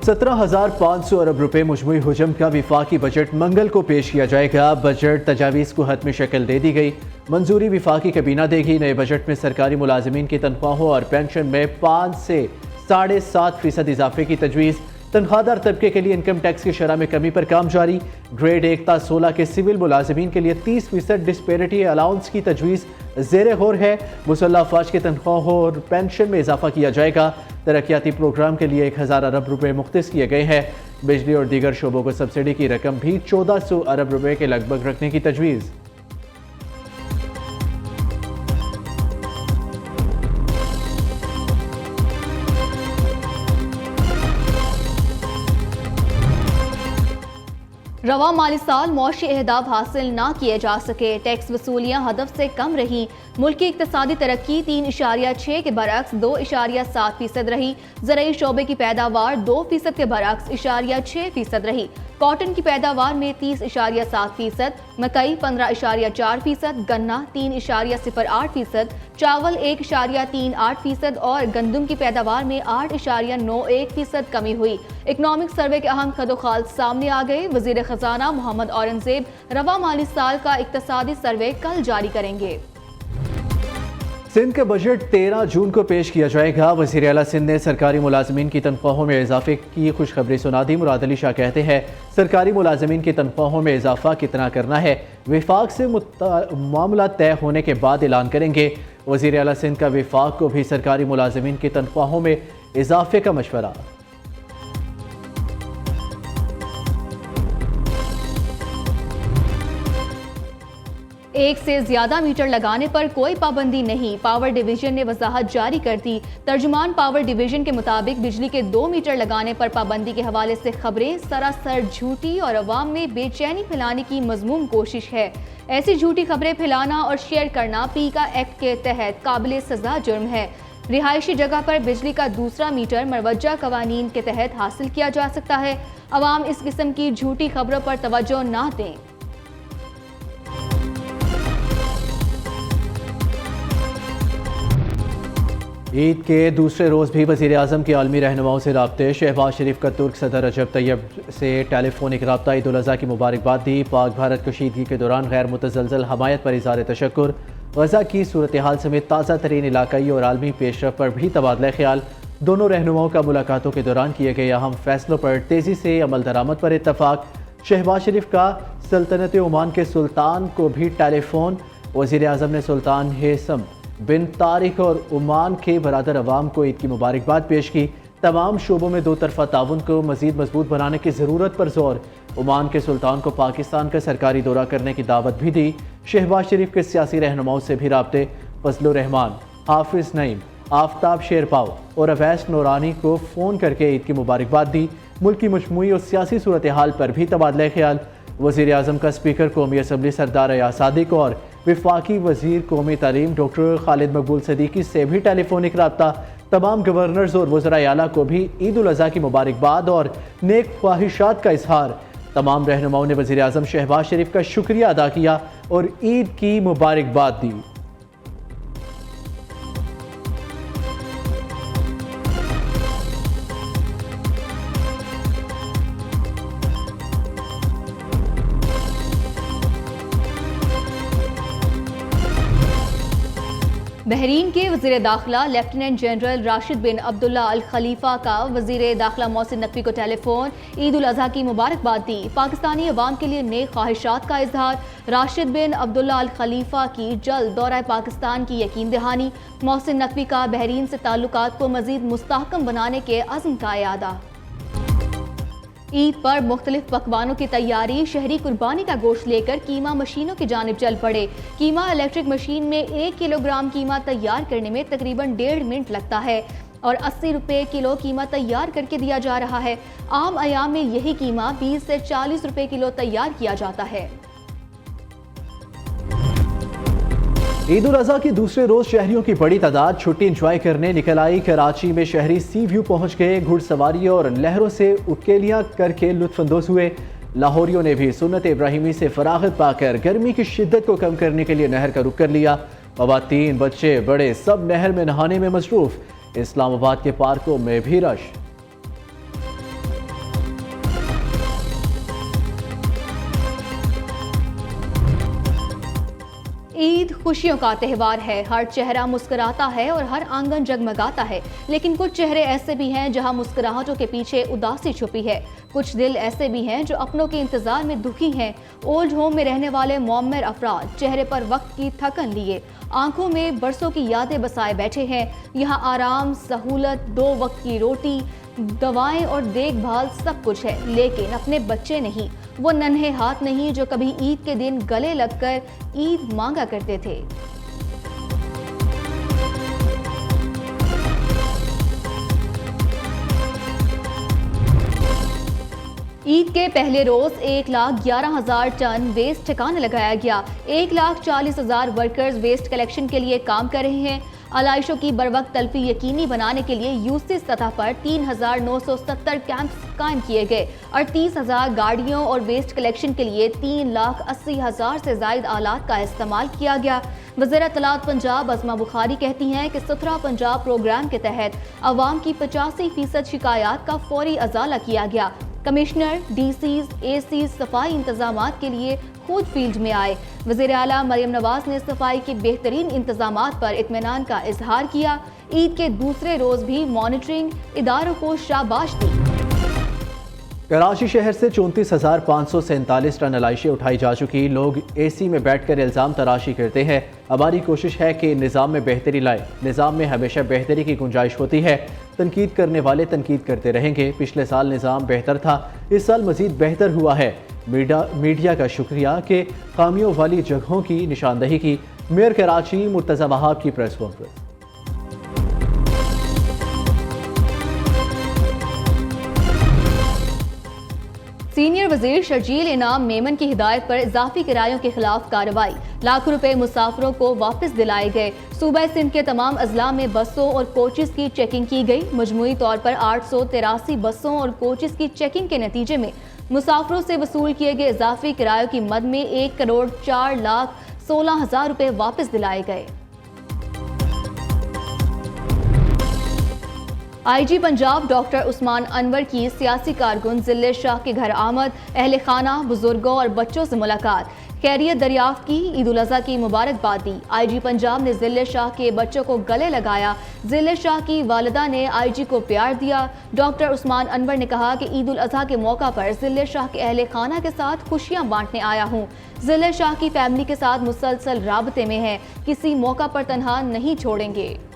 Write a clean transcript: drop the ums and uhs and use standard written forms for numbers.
17,500 अरब रुपए मजमूई हुजम का विफाकी बजट मंगल को पेश किया जाएगा। बजट तजावीज़ को हतमी शक्ल दे दी गई। मंजूरी विफाकी कैबिना देगी। नए बजट में सरकारी मुलाजमीन की तनख्वाहों और पेंशन में 5 से 7.5% इजाफे की तजवीज़। तनख्वाहदार तबके के लिए इनकम टैक्स की शरह में कमी पर काम जारी। ग्रेड 1 ता 16 के सिविल मुलाजमीन के लिए 30% डिस्पेरिटी अलाउंस की तजवीज़ ज़ेर गौर है। मुसल्लह अफवाज की तनख्वाहों और पेंशन में इजाफा किया जाएगा। तरक्याती प्रोग्राम के लिए 1000 अरब रुपए मुख्तस किए गए हैं। बिजली और दीगर शोबों को सब्सिडी की रकम भी 1400 अरब रुपए के लगभग रखने की तजवीज़। रवा माली साल मौशी अहदाफ हासिल ना किए जा सके। टैक्स वसूलियाँ हदफ से कम रही। मुल्की इक्तसादी तरक्की 3.6 के बरक्स 2.7% रही। ज़राई शोबे की पैदावार 2% के बरक्स 6% रही। कॉटन की पैदावार में 30.7%, मकई 15.4%, गन्ना 3.08%, चावल 1.38% और गंदम की पैदावार में 8.91% कमी हुई। इकनॉमिक सर्वे के अहम खदोखाल सामने आ गए। वजीर खजाना मोहम्मद औरंगजेब रवा माली साल का इक्तसादी सर्वे कल जारी करेंगे। सिंध का बजट 13 जून को पेश किया जाएगा। वज़ीर आला सिंध ने सरकारी मुलाजमीन की तनख्वाहों में इजाफे की खुशखबरी सुना दी। मुराद अली शाह कहते हैं, सरकारी मुलाजमीन की तनख्वाहों में इजाफा कितना करना है विफाक से मामला तय होने के बाद ऐलान करेंगे। वज़ीर आला सिंध का विफाक को भी सरकारी मुलाजमीन की तनख्वाहों में इजाफे का मशवरा। एक से ज्यादा मीटर लगाने पर कोई पाबंदी नहीं। पावर डिवीजन ने वजाहत जारी कर दी। तर्जुमान पावर डिवीजन के मुताबिक बिजली के 2 मीटर लगाने पर पाबंदी के हवाले से खबरें सरासर झूठी और अवाम में बेचैनी फैलाने की मजमूम कोशिश है। ऐसी झूठी खबरें फैलाना और शेयर करना पीका एक्ट के तहत काबिल सजा जुर्म है। रिहायशी जगह पर बिजली का दूसरा मीटर मरवजा कवानीन के तहत हासिल किया जा सकता है। अवाम इस किस्म की झूठी खबरों पर तवज्जो ना दें। ईद के दूसरे रोज़ भी वज़ीर आज़म के आलमी रहनुमाओं से राब्ते। शहबाज शरीफ का तुर्क सदर रजब तैयब से टेलीफोनिक रब्ता। ईद उल अज़हा की मुबारकबाद दी। पाक भारत कशीदगी के दौरान गैर मुतज़लज़ल हमायत पर इज़हार तशक्कुर। गज़ा की सूरत हाल समेत ताज़ा तरीन इलाकाई और आलमी पेशरफ पर भी तबादला ख्याल। दोनों रहनुमाओं का मुलाकातों के दौरान किए गए अहम फैसलों पर तेज़ी से अमल दरामद पर इत्तफाक। शहबाज शरीफ का सल्तनत ओमान के सुल्तान को भी टेलीफोन। वज़ीर आज़म ने सुल्तान हेसम बिन तारिक और ओमान के बरादर अवाम को ईद की मुबारकबाद पेश की। तमाम शोबों में दो तरफा ताउन को मज़ीद मजबूत बनाने की ज़रूरत पर जोर। ओमान के सुल्तान को पाकिस्तान का सरकारी दौरा करने की दावत भी दी। शहबाज शरीफ के सियासी रहनुमाओं से भी राब्ते। फजलुर रहमान, हाफिज नईम, आफ्ताब शेरपाव और अवैस नूरानी को फ़ोन करके ईद की मुबारकबाद दी। मुल्क की मजमूई और सियासी सूरत हाल पर भी तबादला ख्याल। वज़ीर आज़म का स्पीकर कौमी असम्बली सरदार अयाज सादिक और विफाकी वज़ीर कौमी तालीम डॉक्टर खालिद मकबूल सदीकी से भी टेलीफोनिक रब्ता। तमाम गवर्नर्स और वज़राए आला को भी ईद उल अज़हा की मुबारकबाद और नेक ख्वाहिशात का इजहार। तमाम रहनुमाओं ने वज़ीर आज़म शहबाज शरीफ का शुक्रिया अदा किया और ईद की मुबारकबाद दी। बहरीन के वज़ीर दाखिला लेफ्टिनेंट जनरल राशिद बिन अब्दुल्ला अल खलीफा का वज़ीर दाखिला मोहसिन नकवी को टेलीफोन। ईद उल अज़हा की मुबारकबाद दी। पाकिस्तानी अवाम के लिए नेक ख्वाहिशात का इजहार। राशिद बिन अब्दुल्ला अल खलीफा की जल्द दौरा पाकिस्तान की यकीन दहानी। मोहसिन नकवी का बहरीन से ताल्लुकात को मज़ीद मुस्तहकम बनाने के अज़्म का यादा। ईद पर मुख्तलिफ पकवानों की तैयारी। शहरी कुर्बानी का गोश्त लेकर कीमा मशीनों की जानिब चल पड़े। कीमा इलेक्ट्रिक मशीन में 1 किलोग्राम कीमा तैयार करने में तकरीबन 1.5 मिनट लगता है और 80 रुपये किलो कीमा तैयार करके दिया जा रहा है। आम अयाम में यही कीमा 20 से 40 रुपये किलो तैयार किया जाता है। ईद उल अज़हा के दूसरे रोज शहरियों की बड़ी तादाद छुट्टी इंजॉय करने निकल आई। कराची में शहरी सी व्यू पहुंच गए। घुड़सवारी और लहरों से उकेलियां करके लुत्फानंदोज हुए। लाहौरियों ने भी सुन्नत इब्राहिमी से फरागत पाकर गर्मी की शिद्दत को कम करने के लिए नहर का रुख कर लिया। ख़वातीन, बच्चे, बड़े सब नहर में नहाने में मसरूफ। इस्लामाबाद के पार्कों में भी रश। ईद खुशियों का त्यौहार है। हर चेहरा मुस्कुराता है और हर आंगन जगमगाता है, लेकिन कुछ चेहरे ऐसे भी हैं जहां मुस्कुराहटों के पीछे उदासी छुपी है। कुछ दिल ऐसे भी हैं जो अपनों के इंतजार में दुखी हैं। ओल्ड होम में रहने वाले मोमर अफराद चेहरे पर वक्त की थकन लिए आंखों में बरसों की यादें बसाए बैठे हैं। यहाँ आराम, सहूलत, 2 वक्त की रोटी, दवाएं और देखभाल सब कुछ है, लेकिन अपने बच्चे नहीं, वो नन्हे हाथ नहीं जो कभी ईद के दिन गले लगकर ईद मांगा करते थे। ईद के पहले रोज 1,11,000 टन वेस्ट ठिकाने लगाया गया। 1,40,000 वर्कर्स वेस्ट कलेक्शन के लिए काम कर रहे हैं। आलाइशों की बरवक्त तलफी यकीनी बनाने के लिए यूसी सतह पर 3,970 कैंप्स कायम किए गए और 30,000 गाड़ियों और वेस्ट कलेक्शन के लिए 3,80,000 से ज्यादा आलात का इस्तेमाल किया गया। वज़ीर इत्तलात पंजाब अज़मा बुखारी कहती हैं कि सुथरा पंजाब प्रोग्राम के तहत अवाम की 85% शिकायत का फौरी अजाला किया गया। कमिश्नर, डीसीज, एसीज सफाई इंतजामात के लिए खुद फील्ड में आए। वज़ीर आला मरियम नवाज ने सफाई के बेहतरीन इंतजामात पर इत्मीनान का इजहार किया। ईद के दूसरे रोज भी मॉनिटरिंग इदारों को शाबाश दी। कराची शहर से 34,547 टन अलाइशें उठाई जा चुकी। लोग एसी में बैठकर इल्ज़ाम तराशी करते हैं। हमारी कोशिश है कि निज़ाम में बेहतरी लाए। निज़ाम में हमेशा बेहतरी की गुंजाइश होती है। तनकीद करने वाले तनकीद करते रहेंगे। पिछले साल निज़ाम बेहतर था, इस साल मज़ीद बेहतर हुआ है। मीडिया का शुक्रिया कि खामियों वाली जगहों की निशानदही की। मेयर कराची मुर्तज़ा वहाब की प्रेस कॉन्फ्रेंस। सीनियर वजीर शर्जील इनाम मेमन की हिदायत पर इजाफी किरायों के खिलाफ कार्रवाई। लाखों रुपए मुसाफरों को वापस दिलाए गए। सूबा सिंध के तमाम अजला में बसों और कोचेस की चेकिंग की गई। मजमूई तौर पर 883 बसों और कोचेस की चेकिंग के नतीजे में मुसाफरों से वसूल किए गए इजाफी किरायों की मद में 1,04,16,000 रुपए वापस दिलाए गए। आईजी पंजाब डॉक्टर उस्मान अनवर की सियासी कारकुन जिले शाह के घर आमद। अहले खाना, बुजुर्गों और बच्चों से मुलाकात, खैरियत दरियाफ्त की, ईद उल अज़हा की मुबारकबाद दी। आईजी पंजाब ने जिले शाह के बच्चों को गले लगाया। जिले शाह की वालिदा ने आईजी को प्यार दिया। डॉक्टर उस्मान अनवर ने कहा कि ईद उल अज़हा के मौका पर जिले शाह के अहले खाना के साथ खुशियां बांटने आया हूँ। जिले शाह की फैमिली के साथ मुसलसल राबते में है, किसी मौका पर तनहा नहीं छोड़ेंगे।